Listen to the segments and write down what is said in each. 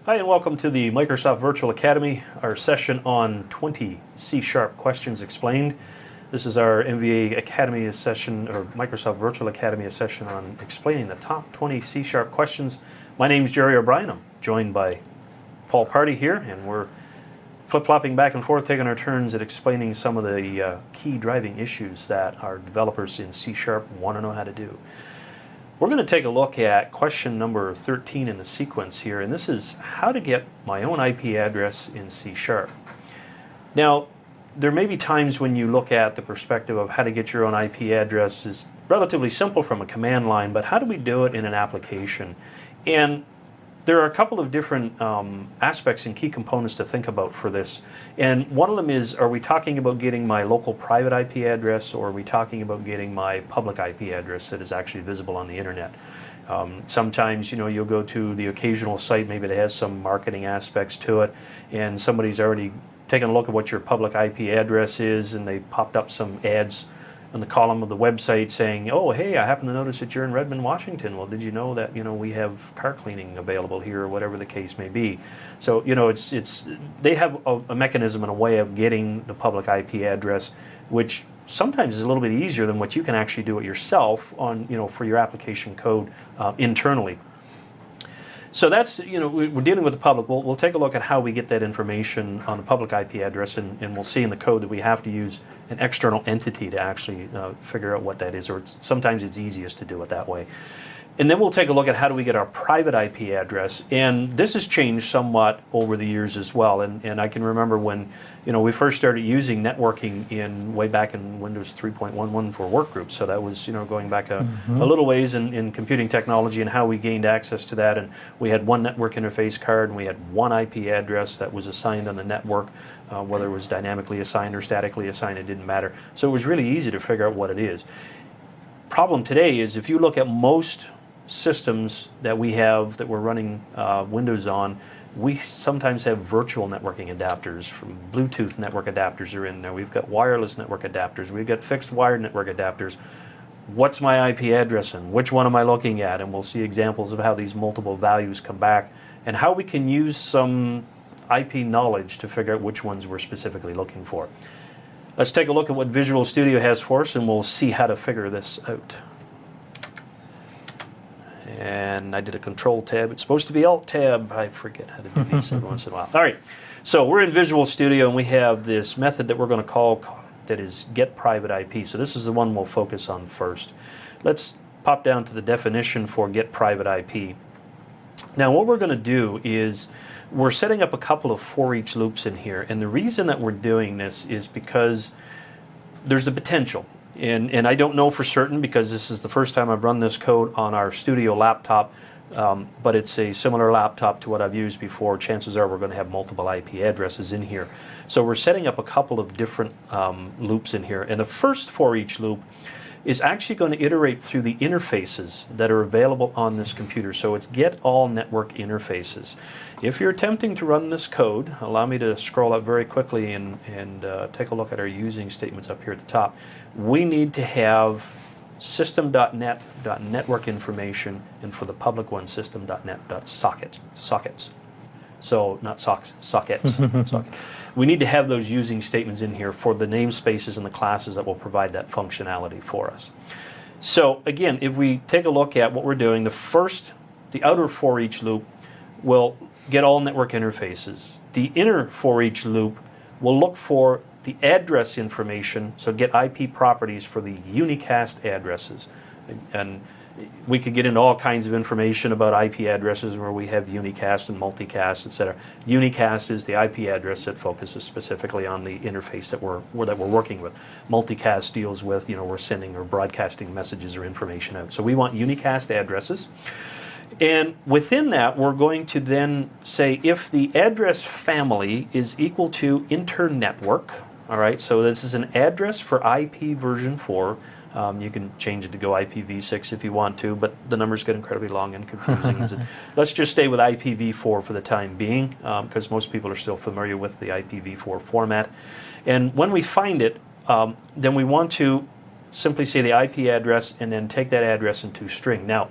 Hi, and welcome to the Microsoft Virtual Academy, our session on 20 C# questions explained. This is our MVA Academy session, or Microsoft Virtual Academy session on explaining the top 20 C# questions. My name is Jerry O'Brien. I'm joined by Paul Party here, and we're flip-flopping back and forth, taking our turns at explaining some of the key driving issues that our developers in C# want to know how to do. We're going to take a look at question number 13 in the sequence here, and this is how to get my own IP address in C#. Now, there may be times when you look at the perspective of how to get your own IP address is relatively simple from a command line, but how do we do it in an application? And there are a couple of different aspects and key components to think about for this. And one of them is, are we talking about getting my local private IP address, or are we talking about getting my public IP address that is actually visible on the internet? Sometimes, you'll go to the occasional site, maybe that has some marketing aspects to it, and somebody's already taken a look at what your public IP address is, and they popped up some ads on the column of the website saying, oh, hey, I happen to notice that you're in Redmond, Washington. Well, did you know that, we have car cleaning available here, or whatever the case may be. So, they have a mechanism and a way of getting the public IP address, which sometimes is a little bit easier than what you can actually do it yourself on, for your application code internally. So that's, we're dealing with the public. We'll take a look at how we get that information on the public IP address, and we'll see in the code that we have to use an external entity to actually figure out what that is, or sometimes it's easiest to do it that way. And then we'll take a look at how do we get our private IP address, and this has changed somewhat over the years as well. And I can remember when we first started using networking way back in Windows 3.11 for workgroups. So that was going back a little ways in computing technology and how we gained access to that. And we had one network interface card, and we had one IP address that was assigned on the network, whether it was dynamically assigned or statically assigned, it didn't matter. So it was really easy to figure out what it is. Problem today is if you look at most systems that we have that we're running Windows on, we sometimes have virtual networking adapters. From Bluetooth network adapters are in there. We've got wireless network adapters. We've got fixed wired network adapters. What's my IP address and which one am I looking at? And we'll see examples of how these multiple values come back and how we can use some IP knowledge to figure out which ones we're specifically looking for. Let's take a look at what Visual Studio has for us, and we'll see how to figure this out. And I did a Control Tab. It's supposed to be Alt Tab. I forget how to do these every once in a while. All right, so we're in Visual Studio, and we have this method that we're going to call that is get private IP. So this is the one we'll focus on first. Let's pop down to the definition for get private IP. Now what we're going to do is we're setting up a couple of for each loops in here, and the reason that we're doing this is because there's the potential. And I don't know for certain because this is the first time I've run this code on our studio laptop, but it's a similar laptop to what I've used before. Chances are we're going to have multiple IP addresses in here. So we're setting up a couple of different loops in here. And the first for each loop is actually going to iterate through the interfaces that are available on this computer. So it's get all network interfaces. If you're attempting to run this code, allow me to scroll up very quickly and take a look at our using statements up here at the top. We need to have system.net.network information, and for the public one, system.net.sockets. So not sockets. Socket. We need to have those using statements in here for the namespaces and the classes that will provide that functionality for us. So again, if we take a look at what we're doing, the outer for each loop will get all network interfaces. The inner for each loop will look for the address information, so get IP properties for the unicast addresses. And we could get into all kinds of information about IP addresses where we have unicast and multicast, etc. Unicast is the IP address that focuses specifically on the interface that we're working with. Multicast deals with, we're sending or broadcasting messages or information out. So we want unicast addresses. And within that, we're going to then say if the address family is equal to internetwork, all right, so this is an address for IP version 4. You can change it to go IPv6 if you want to, but the numbers get incredibly long and confusing. Let's just stay with IPv4 for the time being, because most people are still familiar with the IPv4 format. And when we find it, then we want to simply say the IP address and then take that address into string. Now,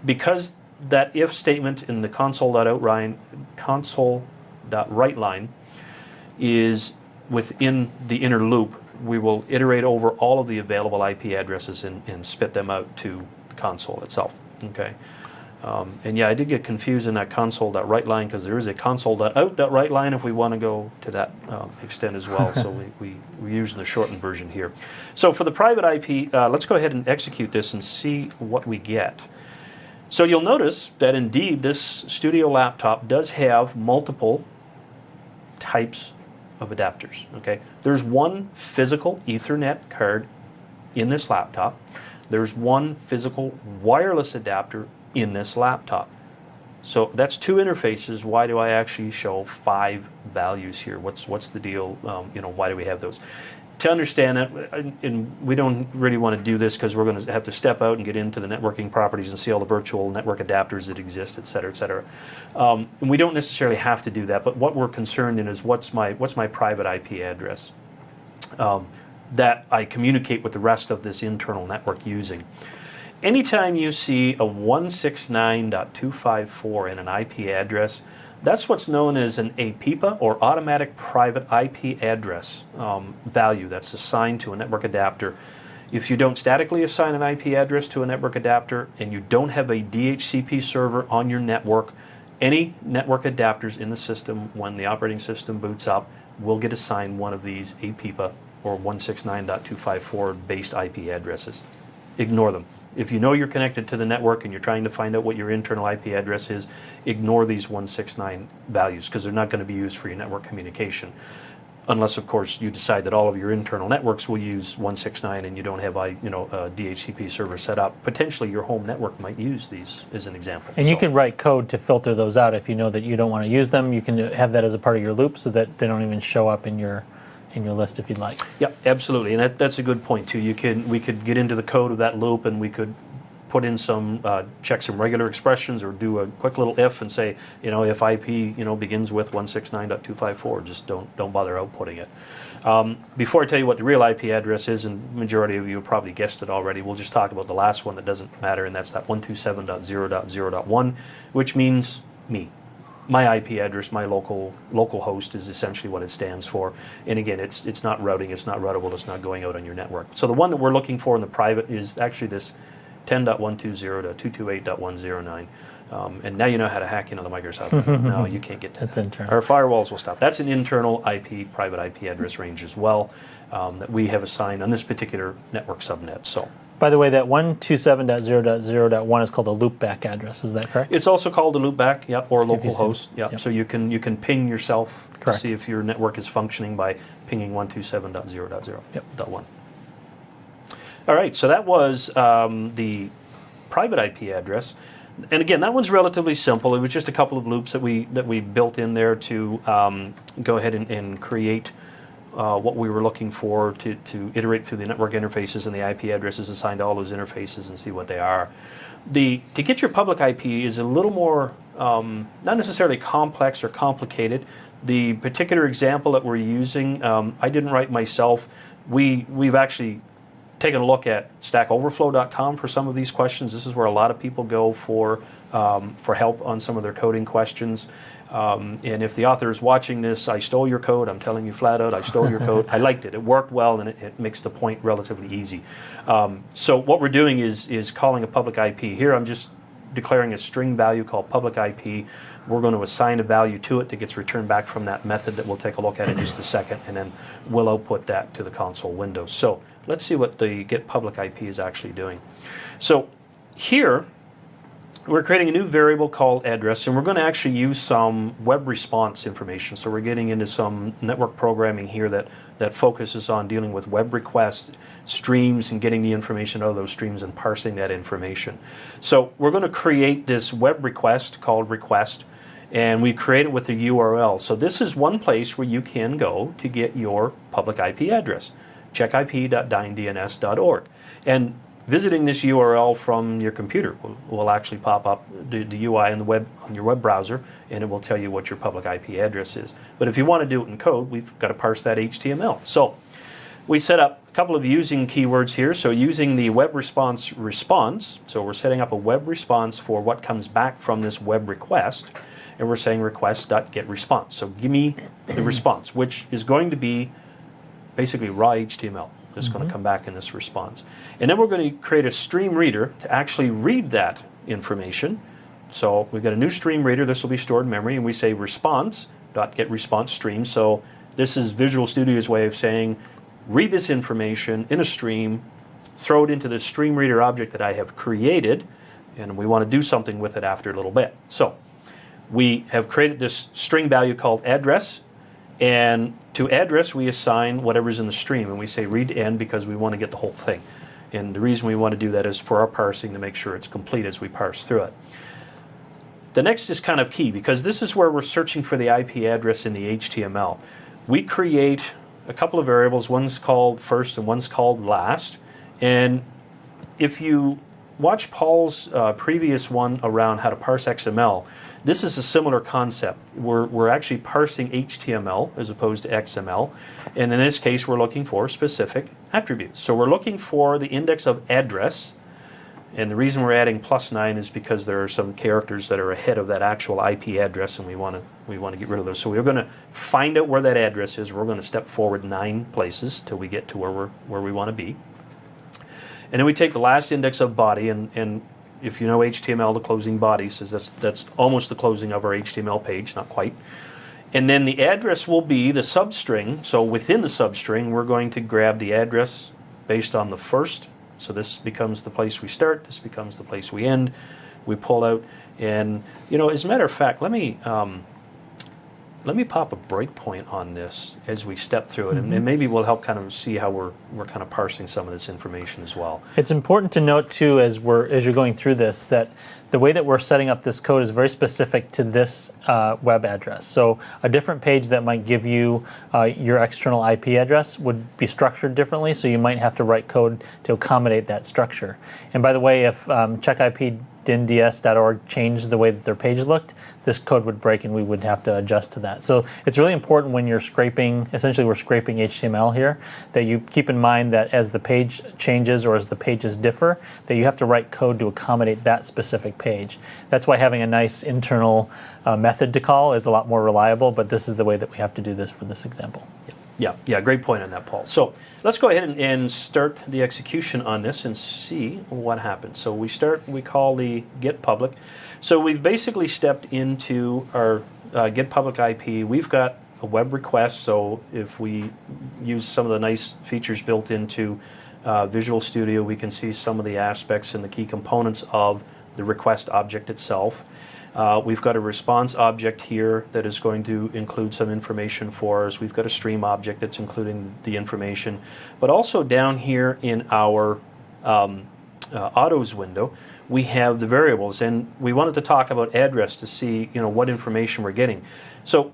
because that if statement in the console.write line is within the inner loop, we will iterate over all of the available IP addresses and spit them out to the console itself. Okay. And yeah, I did get confused in that console.write line because there is a console.out.write line if we want to go to that extent as well. So we're using the shortened version here. So for the private IP, let's go ahead and execute this and see what we get. So you'll notice that indeed this studio laptop does have multiple types of adapters. Okay, there's one physical Ethernet card in this laptop. There's one physical wireless adapter in this laptop. So that's two interfaces. Why do I actually show 5 values here? What's the deal? Why do we have those? To understand that, and we don't really want to do this because we're going to have to step out and get into the networking properties and see all the virtual network adapters that exist, et cetera, et cetera. And we don't necessarily have to do that, but what we're concerned in is what's my private IP address that I communicate with the rest of this internal network using. Anytime you see a 169.254 in an IP address, that's what's known as an APIPA, or Automatic Private IP Address value that's assigned to a network adapter. If you don't statically assign an IP address to a network adapter and you don't have a DHCP server on your network, any network adapters in the system, when the operating system boots up, will get assigned one of these APIPA or 169.254 based IP addresses. Ignore them. If you know you're connected to the network and you're trying to find out what your internal IP address is, ignore these 169 values because they're not going to be used for your network communication. Unless, of course, you decide that all of your internal networks will use 169 and you don't have a DHCP server set up. Potentially your home network might use these as an example. And you can write code to filter those out if you know that you don't want to use them. You can have that as a part of your loop so that they don't even show up in your list if you'd like. Yeah, absolutely, and that's a good point too. We could get into the code of that loop and we could put in some check some regular expressions or do a quick little if and say, if IP begins with 169.254, just don't bother outputting it. Before I tell you what the real IP address is, and the majority of you have probably guessed it already, we'll just talk about the last one that doesn't matter, and that's that 127.0.0.1, which means me. My IP address, my local host is essentially what it stands for. And again, it's not routing, it's not routable, it's not going out on your network. So the one that we're looking for in the private is actually this 10.120.228.109. And now you know how to hack into the Microsoft. No, you can't get to that. Our firewalls will stop. That's an internal IP, private IP address range as well that we have assigned on this particular network subnet. So. By the way, that 127.0.0.1 is called a loopback address. Is that correct? It's also called a loopback, or localhost. Yep. So you can ping yourself to see if your network is functioning by pinging 127.0.0.1. All right, so that was the private IP address. And again, that one's relatively simple. It was just a couple of loops that we built in there to go ahead and create what we were looking for to iterate through the network interfaces and the IP addresses assigned to all those interfaces and see what they are. To get your public IP is a little more, not necessarily complex or complicated. The particular example that we're using, I didn't write myself. We've actually taken a look at stackoverflow.com for some of these questions. This is where a lot of people go for help on some of their coding questions. And if the author is watching this, I stole your code. I'm telling you flat out, I stole your code. I liked it. It worked well, and it makes the point relatively easy. So what we're doing is calling a public IP. Here I'm just declaring a string value called public IP. We're going to assign a value to it that gets returned back from that method that we'll take a look at in just a second, and then we'll output that to the console window. So let's see what the get public IP is actually doing. So here, we're creating a new variable called address, and we're going to actually use some web response information. So we're getting into some network programming here that focuses on dealing with web requests, streams, and getting the information out of those streams and parsing that information. So we're going to create this web request called request, and we create it with a URL. So this is one place where you can go to get your public IP address, checkip.dynDNS.org. And visiting this URL from your computer will actually pop up the UI on your web browser, and it will tell you what your public IP address is. But if you want to do it in code, we've got to parse that HTML. So we set up a couple of using keywords here. So using the web response, so we're setting up a web response for what comes back from this web request, and we're saying request.getResponse. So give me the response, which is going to be basically raw HTML. That's going to come back in this response. And then we're going to create a stream reader to actually read that information. So we've got a new stream reader. This will be stored in memory, and we say response.getResponse stream. So this is Visual Studio's way of saying, read this information in a stream, throw it into the stream reader object that I have created, and we want to do something with it after a little bit. So we have created this string value called address, and to address we assign whatever's in the stream, and we say read to end because we want to get the whole thing. And the reason we want to do that is for our parsing to make sure it's complete as we parse through it. The next is kind of key because this is where we're searching for the IP address in the HTML. We create a couple of variables, one's called first and one's called last, and if you watch Paul's previous one around how to parse XML, this is a similar concept. We're actually parsing HTML as opposed to XML, and in this case we're looking for specific attributes. So we're looking for the index of address, and the reason we're adding +9 is because there are some characters that are ahead of that actual IP address, and we want to get rid of those. So we're going to find out where that address is. We're going to step forward 9 places till we get to where we want to be. And then we take the last index of body, and if you know HTML, the closing body says that's almost the closing of our HTML page, not quite. And then the address will be the substring. So within the substring, we're going to grab the address based on the first. So this becomes the place we start. This becomes the place we end. We pull out, and as a matter of fact, let me pop a breakpoint on this as we step through it, and maybe we'll help kind of see how we're kind of parsing some of this information as well. It's important to note too, as you're going through this, that the way that we're setting up this code is very specific to this web address. So a different page that might give you your external IP address would be structured differently, so you might have to write code to accommodate that structure. And by the way, if checkipdinds.org changed the way that their page looked, this code would break and we would have to adjust to that. So it's really important when you're scraping, essentially we're scraping HTML here, that you keep in mind that as the page changes or as the pages differ, that you have to write code to accommodate that specific page. That's why having a nice internal method to call is a lot more reliable, but this is the way that we have to do this for this example. Yeah, great point on that, Paul. So let's go ahead and start the execution on this and see what happens. So we call the get public. So we've basically stepped into our get public IP. We've got a web request, so if we use some of the nice features built into Visual Studio, we can see some of the aspects and the key components of the request object itself. We've got a response object here that is going to include some information for us. We've got a stream object that's including the information. But also down here in our autos window, we have the variables. And we wanted to talk about address to see what information we're getting. So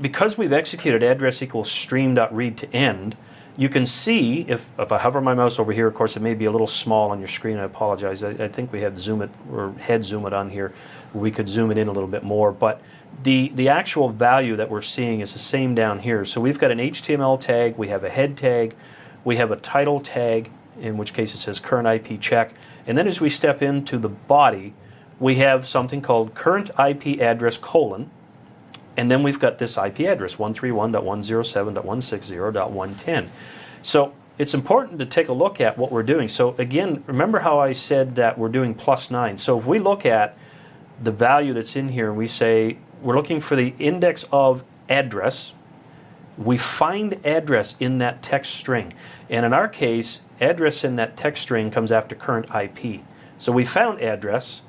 because we've executed address equals stream.read to end, you can see, if I hover my mouse over here, of course it may be a little small on your screen, I apologize. I think we have zoom it, or head zoom it on here. We could zoom it in a little bit more, but the actual value that we're seeing is the same down here. So we've got an HTML tag, we have a head tag, we have a title tag, in which case it says current IP check, and then as we step into the body, we have something called current IP address : and then we've got this IP address, 131.107.160.110. So it's important to take a look at what we're doing. So again, remember how I said that we're doing +9. So if we look at the value that's in here and we say we're looking for the index of address, we find address in that text string. And in our case, address in that text string comes after current IP. So we found address,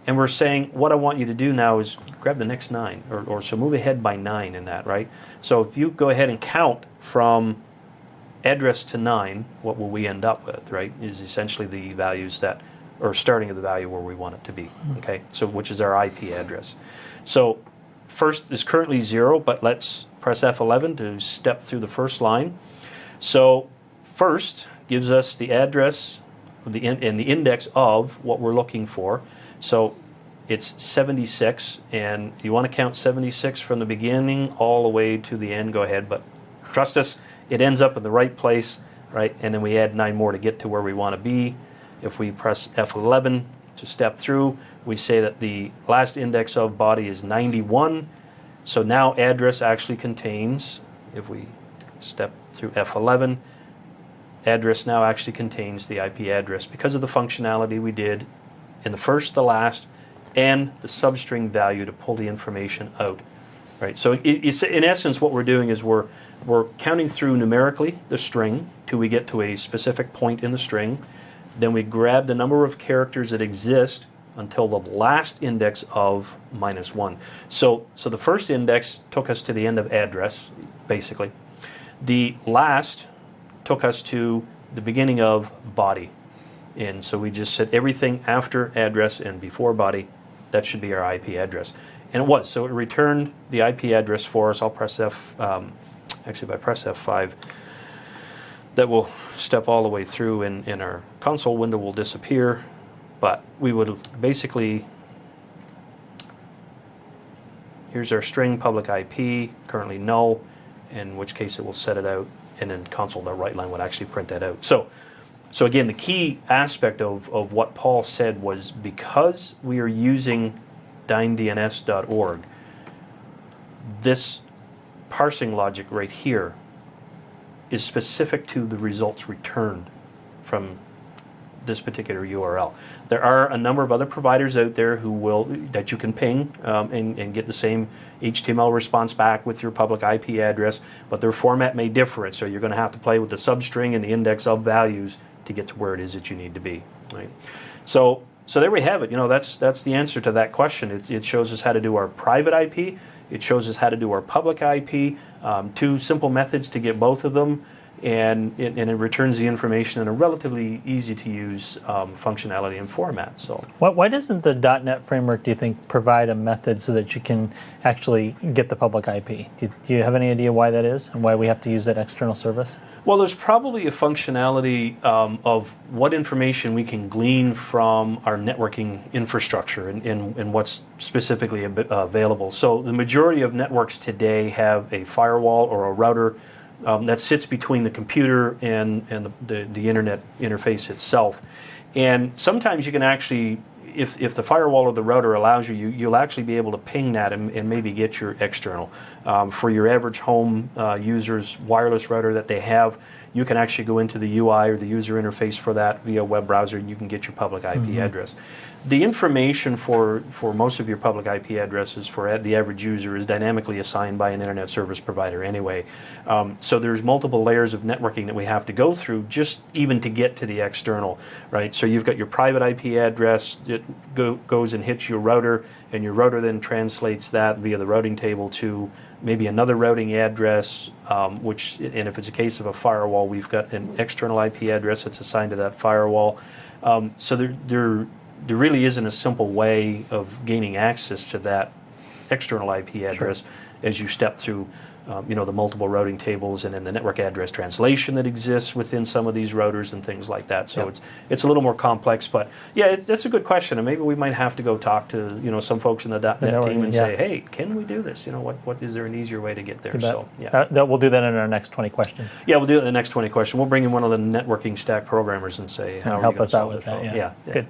and we're saying what I want you to do now is grab the next 9, or so move ahead by 9 in that, right? So if you go ahead and count from address to 9, what will we end up with, right? Is essentially the values that, or starting of the value where we want it to be, okay? So which is our IP address. So first is currently 0, but let's press F11 to step through the first line. So first gives us the address and the index of what we're looking for. So it's 76, and you want to count 76 from the beginning all the way to the end, go ahead, but trust us, it ends up in the right place right? And then we add 9 more to get to where we want to be. If we press F11 to step through, we say that the last index of body is 91. So now address actually contains, if we step through F11, address now actually contains the IP address because of the functionality we did in the first, the last, and the substring value to pull the information out. Right. So in essence, what we're doing is we're counting through numerically the string till we get to a specific point in the string. Then we grab the number of characters that exist until the last index of -1. So the first index took us to the end of address, basically. The last took us to the beginning of body. And so we just said everything after address and before body, that should be our IP address. And it was. So it returned the IP address for us. I'll press actually if I press F5, that will step all the way through and our console window will disappear. But we would basically, here's our string public IP, currently null, in which case it will set it out, and then console.write line would actually print that out. So again, the key aspect of what Paul said was because we are using dynDNS.org, this parsing logic right here is specific to the results returned from this particular URL. There are a number of other providers out there that you can ping and get the same HTML response back with your public IP address, but their format may differ, so you're going to have to play with the substring and the index of values to get to where it is that you need to be. Right? So there we have it. That's the answer to that question. It shows us how to do our private IP. It shows us how to do our public IP. 2 simple methods to get both of them. And it returns the information in a relatively easy to use functionality and format. So why doesn't the .NET framework, do you think, provide a method so that you can actually get the public IP? Do you have any idea why that is and why we have to use that external service? Well, there's probably a functionality of what information we can glean from our networking infrastructure and what's specifically available. So the majority of networks today have a firewall or a router that sits between the computer and the internet interface itself. And sometimes you can actually, if the firewall or the router allows you'll actually be able to ping that and maybe get your external. For your average home user's wireless router that they have, you can actually go into the UI or the user interface for that via web browser, and you can get your public IP address. The information for most of your public IP addresses for the average user is dynamically assigned by an internet service provider anyway. So there's multiple layers of networking that we have to go through just even to get to the external, right? So you've got your private IP address that goes and hits your router, and your router then translates that via the routing table to maybe another routing address, and if it's a case of a firewall, we've got an external IP address that's assigned to that firewall. So there really isn't a simple way of gaining access to that external IP address as you step through the multiple routing tables and then the network address translation that exists within some of these routers and things like that. So it's a little more complex, but yeah, that's a good question, and maybe we might have to go talk to some folks in the .NET team and say, hey, can we do this? What is there an easier way to get there? So yeah, we'll do that in our next 20 questions. Yeah, we'll do it in the next 20 questions. We'll bring in one of the networking stack programmers and say, how are you going to solve it? Help us out with that. Yeah. Good.